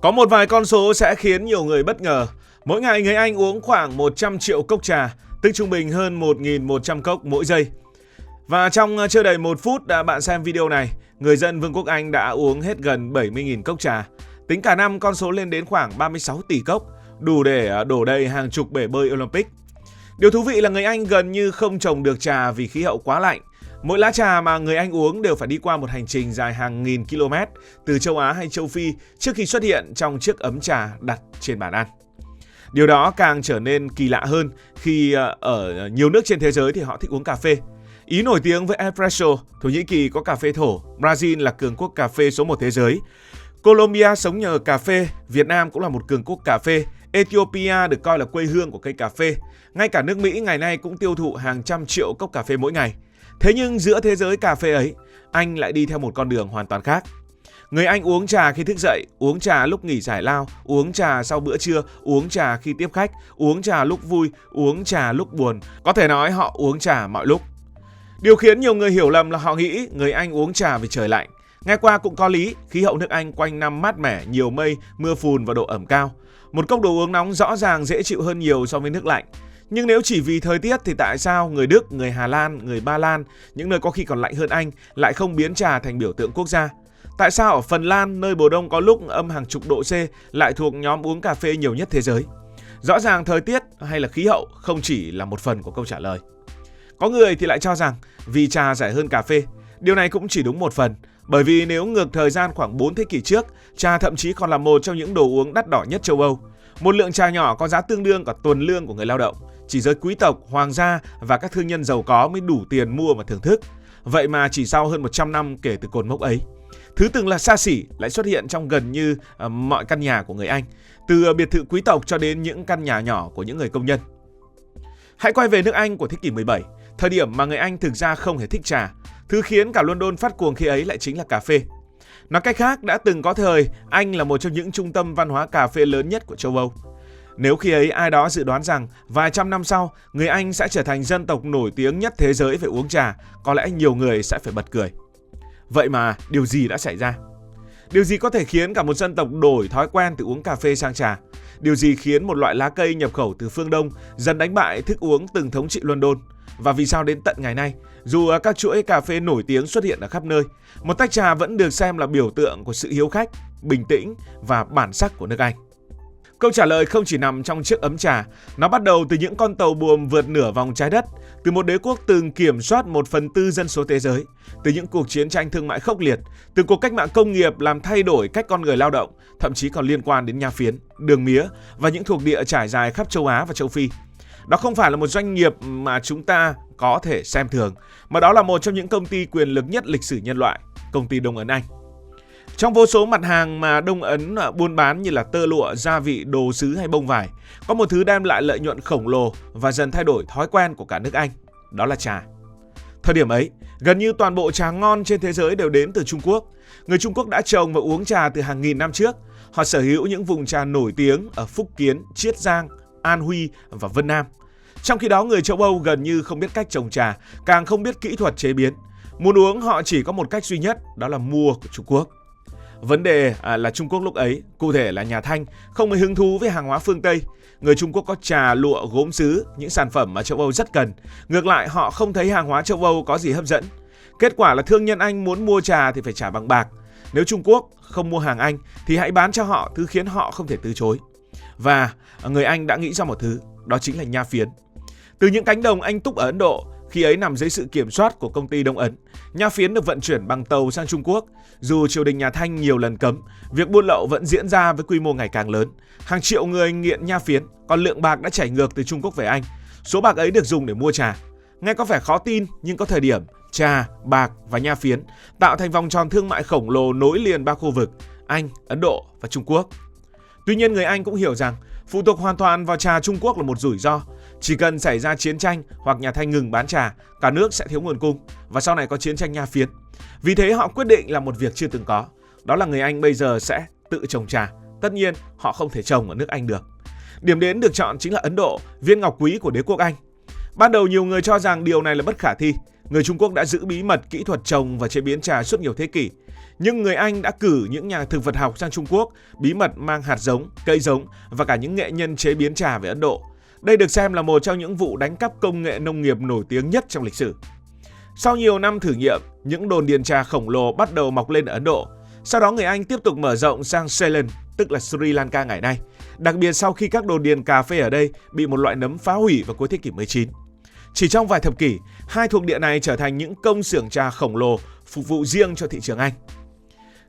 Có một vài con số sẽ khiến nhiều người bất ngờ. Mỗi ngày người Anh uống khoảng 100 triệu cốc trà, tức trung bình hơn 1.100 cốc mỗi giây. Và trong chưa đầy 1 phút bạn xem video này, người dân Vương quốc Anh đã uống hết gần 70.000 cốc trà. Tính cả năm con số lên đến khoảng 36 tỷ cốc, đủ để đổ đầy hàng chục bể bơi Olympic. Điều thú vị là người Anh gần như không trồng được trà vì khí hậu quá lạnh. Mỗi lá trà mà người Anh uống đều phải đi qua một hành trình dài hàng nghìn km từ châu Á hay châu Phi trước khi xuất hiện trong chiếc ấm trà đặt trên bàn ăn. Điều đó càng trở nên kỳ lạ hơn khi ở nhiều nước trên thế giới thì họ thích uống cà phê. Ý nổi tiếng với espresso, Thổ Nhĩ Kỳ có cà phê thổ, Brazil là cường quốc cà phê số 1 thế giới. Colombia sống nhờ cà phê, Việt Nam cũng là một cường quốc cà phê, Ethiopia được coi là quê hương của cây cà phê. Ngay cả nước Mỹ ngày nay cũng tiêu thụ hàng trăm triệu cốc cà phê mỗi ngày. Thế nhưng giữa thế giới cà phê ấy, Anh lại đi theo một con đường hoàn toàn khác. Người Anh uống trà khi thức dậy, uống trà lúc nghỉ giải lao, uống trà sau bữa trưa, uống trà khi tiếp khách, uống trà lúc vui, uống trà lúc buồn. Có thể nói họ uống trà mọi lúc. Điều khiến nhiều người hiểu lầm là họ nghĩ người Anh uống trà vì trời lạnh. Nghe qua cũng có lý, khí hậu nước Anh quanh năm mát mẻ, nhiều mây, mưa phùn và độ ẩm cao. Một cốc đồ uống nóng rõ ràng dễ chịu hơn nhiều so với nước lạnh. Nhưng nếu chỉ vì thời tiết thì tại sao người Đức, người Hà Lan, người Ba Lan, những nơi có khi còn lạnh hơn Anh, lại không biến trà thành biểu tượng quốc gia? Tại sao ở Phần Lan, nơi mùa đông có lúc âm hàng chục độ C, lại thuộc nhóm uống cà phê nhiều nhất thế giới? Rõ ràng thời tiết hay là khí hậu không chỉ là một phần của câu trả lời. Có người thì lại cho rằng vì trà rẻ hơn cà phê. Điều này cũng chỉ đúng một phần, bởi vì nếu ngược thời gian khoảng 4 thế kỷ trước, trà thậm chí còn là một trong những đồ uống đắt đỏ nhất châu Âu. Một lượng trà nhỏ có giá tương đương cả tuần lương của người lao động. Chỉ giới quý tộc, hoàng gia và các thương nhân giàu có mới đủ tiền mua và thưởng thức. Vậy mà chỉ sau hơn 100 năm kể từ cột mốc ấy, thứ từng là xa xỉ lại xuất hiện trong gần như mọi căn nhà của người Anh, từ biệt thự quý tộc cho đến những căn nhà nhỏ của những người công nhân. Hãy quay về nước Anh của thế kỷ 17, thời điểm mà người Anh thực ra không hề thích trà. Thứ khiến cả London phát cuồng khi ấy lại chính là cà phê. Nói cách khác, đã từng có thời Anh là một trong những trung tâm văn hóa cà phê lớn nhất của châu Âu. Nếu khi ấy ai đó dự đoán rằng vài trăm năm sau, người Anh sẽ trở thành dân tộc nổi tiếng nhất thế giới về uống trà, có lẽ nhiều người sẽ phải bật cười. Vậy mà điều gì đã xảy ra? Điều gì có thể khiến cả một dân tộc đổi thói quen từ uống cà phê sang trà? Điều gì khiến một loại lá cây nhập khẩu từ phương Đông dần đánh bại thức uống từng thống trị London? Và vì sao đến tận ngày nay, dù các chuỗi cà phê nổi tiếng xuất hiện ở khắp nơi, một tách trà vẫn được xem là biểu tượng của sự hiếu khách, bình tĩnh và bản sắc của nước Anh? Câu trả lời không chỉ nằm trong chiếc ấm trà, nó bắt đầu từ những con tàu buồm vượt nửa vòng trái đất, từ một đế quốc từng kiểm soát 1/4 dân số thế giới, từ những cuộc chiến tranh thương mại khốc liệt, từ cuộc cách mạng công nghiệp làm thay đổi cách con người lao động, thậm chí còn liên quan đến nha phiến, đường mía và những thuộc địa trải dài khắp châu Á và châu Phi. Đó không phải là một doanh nghiệp mà chúng ta có thể xem thường, mà đó là một trong những công ty quyền lực nhất lịch sử nhân loại, công ty Đông Ấn Anh. Trong vô số mặt hàng mà Đông Ấn buôn bán như là tơ lụa, gia vị, đồ sứ hay bông vải, có một thứ đem lại lợi nhuận khổng lồ và dần thay đổi thói quen của cả nước Anh, đó là trà. Thời điểm ấy, gần như toàn bộ trà ngon trên thế giới đều đến từ Trung Quốc. Người Trung Quốc đã trồng và uống trà từ hàng nghìn năm trước. Họ sở hữu những vùng trà nổi tiếng ở Phúc Kiến, Chiết Giang, An Huy và Vân Nam. Trong khi đó, người châu Âu gần như không biết cách trồng trà, càng không biết kỹ thuật chế biến. Muốn uống họ chỉ có một cách duy nhất, đó là mua của Trung Quốc. Vấn đề là Trung Quốc lúc ấy, cụ thể là nhà Thanh, không hề hứng thú với hàng hóa phương Tây. Người Trung Quốc có trà, lụa, gốm sứ, những sản phẩm mà châu Âu rất cần. Ngược lại, họ không thấy hàng hóa châu Âu có gì hấp dẫn. Kết quả là thương nhân Anh muốn mua trà thì phải trả bằng bạc. Nếu Trung Quốc không mua hàng Anh thì hãy bán cho họ thứ khiến họ không thể từ chối. Và người Anh đã nghĩ ra một thứ, đó chính là nha phiến. Từ những cánh đồng Anh Túc ở Ấn Độ, khi ấy nằm dưới sự kiểm soát của công ty Đông Ấn, nha phiến được vận chuyển bằng tàu sang Trung Quốc. Dù triều đình nhà Thanh nhiều lần cấm, việc buôn lậu vẫn diễn ra với quy mô ngày càng lớn. Hàng triệu người nghiện nha phiến, còn lượng bạc đã chảy ngược từ Trung Quốc về Anh. Số bạc ấy được dùng để mua trà. Nghe có vẻ khó tin, nhưng có thời điểm trà, bạc và nha phiến tạo thành vòng tròn thương mại khổng lồ nối liền ba khu vực Anh, Ấn Độ và Trung Quốc. Tuy nhiên, người Anh cũng hiểu rằng phụ thuộc hoàn toàn vào trà Trung Quốc là một rủi ro. Chỉ cần xảy ra chiến tranh hoặc nhà Thanh ngừng bán trà, cả nước sẽ thiếu nguồn cung và sau này có chiến tranh nha phiến. Vì thế họ quyết định làm một việc chưa từng có, đó là người Anh bây giờ sẽ tự trồng trà. Tất nhiên họ không thể trồng ở nước Anh được. Điểm đến được chọn chính là Ấn Độ, viên ngọc quý của đế quốc Anh. Ban đầu nhiều người cho rằng điều này là bất khả thi. Người Trung Quốc đã giữ bí mật kỹ thuật trồng và chế biến trà suốt nhiều thế kỷ. Nhưng người Anh đã cử những nhà thực vật học sang Trung Quốc, bí mật mang hạt giống, cây giống và cả những nghệ nhân chế biến trà về Ấn Độ. Đây được xem là một trong những vụ đánh cắp công nghệ nông nghiệp nổi tiếng nhất trong lịch sử. Sau nhiều năm thử nghiệm, những đồn điền trà khổng lồ bắt đầu mọc lên ở Ấn Độ. Sau đó người Anh tiếp tục mở rộng sang Ceylon, tức là Sri Lanka ngày nay, đặc biệt sau khi các đồn điền cà phê ở đây bị một loại nấm phá hủy vào cuối thế kỷ 19. Chỉ trong vài thập kỷ, hai thuộc địa này trở thành những công xưởng trà khổng lồ phục vụ riêng cho thị trường Anh.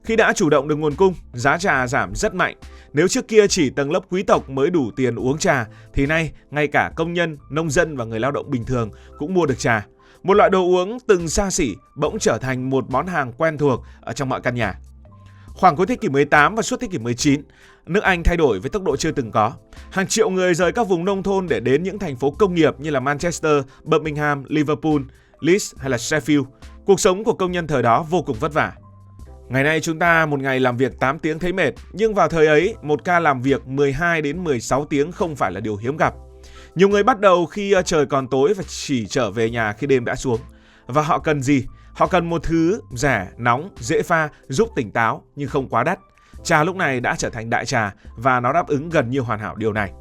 Khi đã chủ động được nguồn cung, giá trà giảm rất mạnh. Nếu trước kia chỉ tầng lớp quý tộc mới đủ tiền uống trà, thì nay ngay cả công nhân, nông dân và người lao động bình thường cũng mua được trà. Một loại đồ uống từng xa xỉ bỗng trở thành một món hàng quen thuộc ở trong mọi căn nhà. Khoảng cuối thế kỷ 18 và suốt thế kỷ 19, nước Anh thay đổi với tốc độ chưa từng có. Hàng triệu người rời các vùng nông thôn để đến những thành phố công nghiệp như là Manchester, Birmingham, Liverpool, Leeds hay là Sheffield. Cuộc sống của công nhân thời đó vô cùng vất vả. Ngày nay chúng ta một ngày làm việc 8 tiếng thấy mệt, nhưng vào thời ấy, một ca làm việc 12 đến 16 tiếng không phải là điều hiếm gặp. Nhiều người bắt đầu khi trời còn tối và chỉ trở về nhà khi đêm đã xuống. Và họ cần gì? Họ cần một thứ rẻ, nóng, dễ pha, giúp tỉnh táo nhưng không quá đắt. Trà lúc này đã trở thành đại trà và nó đáp ứng gần như hoàn hảo điều này.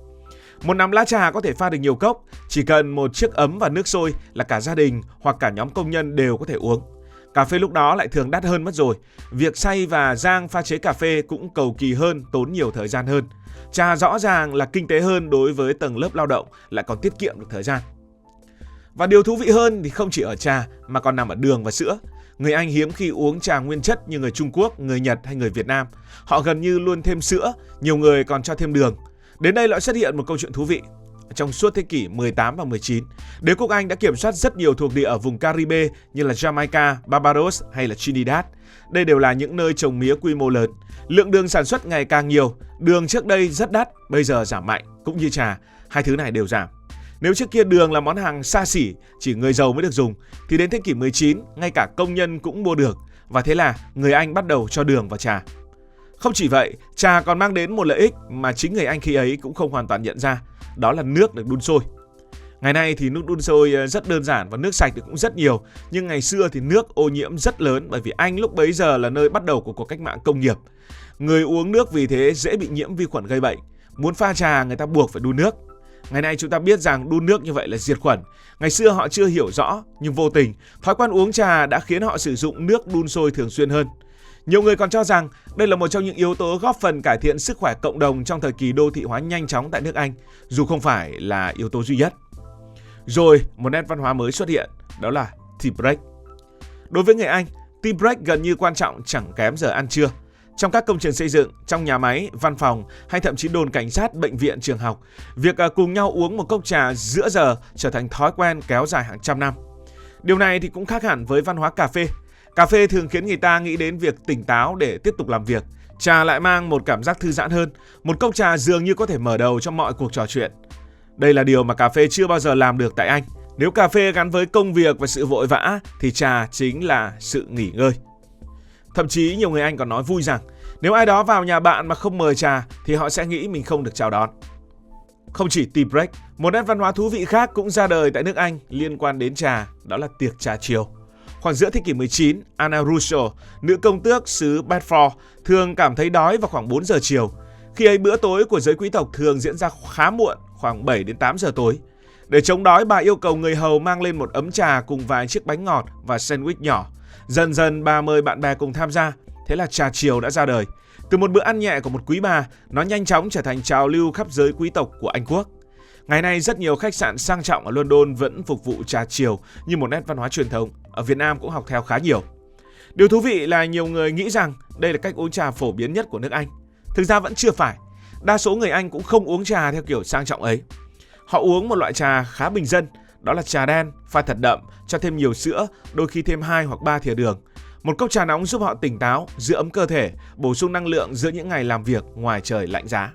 Một nắm lá trà có thể pha được nhiều cốc, chỉ cần một chiếc ấm và nước sôi là cả gia đình hoặc cả nhóm công nhân đều có thể uống. Cà phê lúc đó lại thường đắt hơn mất rồi. Việc xay và rang pha chế cà phê cũng cầu kỳ hơn, tốn nhiều thời gian hơn. Trà rõ ràng là kinh tế hơn đối với tầng lớp lao động, lại còn tiết kiệm được thời gian. Và điều thú vị hơn thì không chỉ ở trà mà còn nằm ở đường và sữa. Người Anh hiếm khi uống trà nguyên chất như người Trung Quốc, người Nhật hay người Việt Nam. Họ gần như luôn thêm sữa, nhiều người còn cho thêm đường. Đến đây lại xuất hiện một câu chuyện thú vị. Trong suốt thế kỷ 18 và 19, đế quốc Anh đã kiểm soát rất nhiều thuộc địa ở vùng Caribe như là Jamaica, Barbados hay là Trinidad. Đây đều là những nơi trồng mía quy mô lớn. Lượng đường sản xuất ngày càng nhiều. Đường trước đây rất đắt, bây giờ giảm mạnh, cũng như trà, hai thứ này đều giảm. Nếu trước kia đường là món hàng xa xỉ, chỉ người giàu mới được dùng, thì đến thế kỷ 19, ngay cả công nhân cũng mua được. Và thế là người Anh bắt đầu cho đường vào trà. Không chỉ vậy, trà còn mang đến một lợi ích mà chính người Anh khi ấy cũng không hoàn toàn nhận ra. Đó là nước được đun sôi. Ngày nay thì nước đun sôi rất đơn giản và nước sạch thì cũng rất nhiều. Nhưng ngày xưa thì nước ô nhiễm rất lớn bởi vì Anh lúc bấy giờ là nơi bắt đầu của cuộc cách mạng công nghiệp. Người uống nước vì thế dễ bị nhiễm vi khuẩn gây bệnh. Muốn pha trà người ta buộc phải đun nước. Ngày nay chúng ta biết rằng đun nước như vậy là diệt khuẩn. Ngày xưa họ chưa hiểu rõ, nhưng vô tình, thói quen uống trà đã khiến họ sử dụng nước đun sôi thường xuyên hơn. Nhiều người còn cho rằng đây là một trong những yếu tố góp phần cải thiện sức khỏe cộng đồng trong thời kỳ đô thị hóa nhanh chóng tại nước Anh, dù không phải là yếu tố duy nhất. Rồi, một nét văn hóa mới xuất hiện, đó là tea break. Đối với người Anh, tea break gần như quan trọng chẳng kém giờ ăn trưa. Trong các công trình xây dựng, trong nhà máy, văn phòng hay thậm chí đồn cảnh sát, bệnh viện, trường học, việc cùng nhau uống một cốc trà giữa giờ trở thành thói quen kéo dài hàng trăm năm. Điều này thì cũng khác hẳn với văn hóa cà phê. Cà phê thường khiến người ta nghĩ đến việc tỉnh táo để tiếp tục làm việc. Trà lại mang một cảm giác thư giãn hơn. Một cốc trà dường như có thể mở đầu cho mọi cuộc trò chuyện. Đây là điều mà cà phê chưa bao giờ làm được tại Anh. Nếu cà phê gắn với công việc và sự vội vã thì trà chính là sự nghỉ ngơi. Thậm chí nhiều người Anh còn nói vui rằng nếu ai đó vào nhà bạn mà không mời trà thì họ sẽ nghĩ mình không được chào đón. Không chỉ tea break, một nét văn hóa thú vị khác cũng ra đời tại nước Anh liên quan đến trà, đó là tiệc trà chiều. Khoảng giữa thế kỷ 19, Anna Russell, nữ công tước xứ Bedford, thường cảm thấy đói vào khoảng 4 giờ chiều. Khi ấy bữa tối của giới quý tộc thường diễn ra khá muộn, khoảng 7 đến 8 giờ tối. Để chống đói, bà yêu cầu người hầu mang lên một ấm trà cùng vài chiếc bánh ngọt và sandwich nhỏ. Dần dần bà mời bạn bè cùng tham gia, thế là trà chiều đã ra đời. Từ một bữa ăn nhẹ của một quý bà, nó nhanh chóng trở thành trào lưu khắp giới quý tộc của Anh Quốc. Ngày nay rất nhiều khách sạn sang trọng ở London vẫn phục vụ trà chiều như một nét văn hóa truyền thống. Ở Việt Nam cũng học theo khá nhiều. Điều thú vị là nhiều người nghĩ rằng đây là cách uống trà phổ biến nhất của nước Anh. Thực ra vẫn chưa phải. Đa số người Anh cũng không uống trà theo kiểu sang trọng ấy. Họ uống một loại trà khá bình dân, đó là trà đen, pha thật đậm, cho thêm nhiều sữa, đôi khi thêm 2 hoặc 3 thìa đường. Một cốc trà nóng giúp họ tỉnh táo, giữ ấm cơ thể, bổ sung năng lượng giữa những ngày làm việc ngoài trời lạnh giá.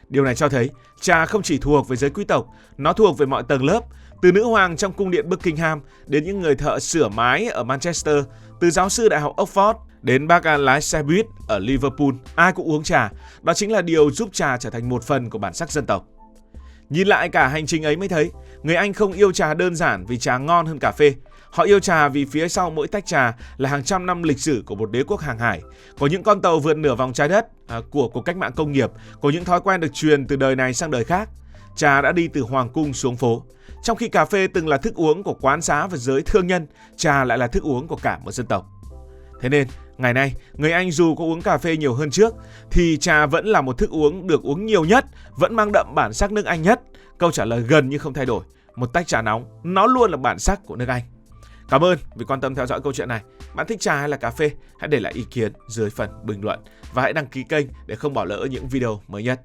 Điều này cho thấy trà không chỉ thuộc về giới quý tộc, nó thuộc về mọi tầng lớp, từ nữ hoàng trong cung điện Buckingham đến những người thợ sửa mái ở Manchester, từ giáo sư đại học Oxford đến bác lái xe buýt ở Liverpool, ai cũng uống trà. Đó chính là điều giúp trà trở thành một phần của bản sắc dân tộc. Nhìn lại cả hành trình ấy mới thấy, người Anh không yêu trà đơn giản vì trà ngon hơn cà phê. Họ yêu trà vì phía sau mỗi tách trà là hàng trăm năm lịch sử của một đế quốc hàng hải, có những con tàu vượt nửa vòng trái đất của cuộc cách mạng công nghiệp, có những thói quen được truyền từ đời này sang đời khác. Trà đã đi từ hoàng cung xuống phố. Trong khi cà phê từng là thức uống của quán xá và giới thương nhân, trà lại là thức uống của cả một dân tộc. Thế nên, ngày nay, người Anh dù có uống cà phê nhiều hơn trước, thì trà vẫn là một thức uống được uống nhiều nhất, vẫn mang đậm bản sắc nước Anh nhất. Câu trả lời gần như không thay đổi. Một tách trà nóng, nó luôn là bản sắc của nước Anh. Cảm ơn vì quan tâm theo dõi câu chuyện này. Bạn thích trà hay là cà phê? Hãy để lại ý kiến dưới phần bình luận. Và hãy đăng ký kênh để không bỏ lỡ những video mới nhất.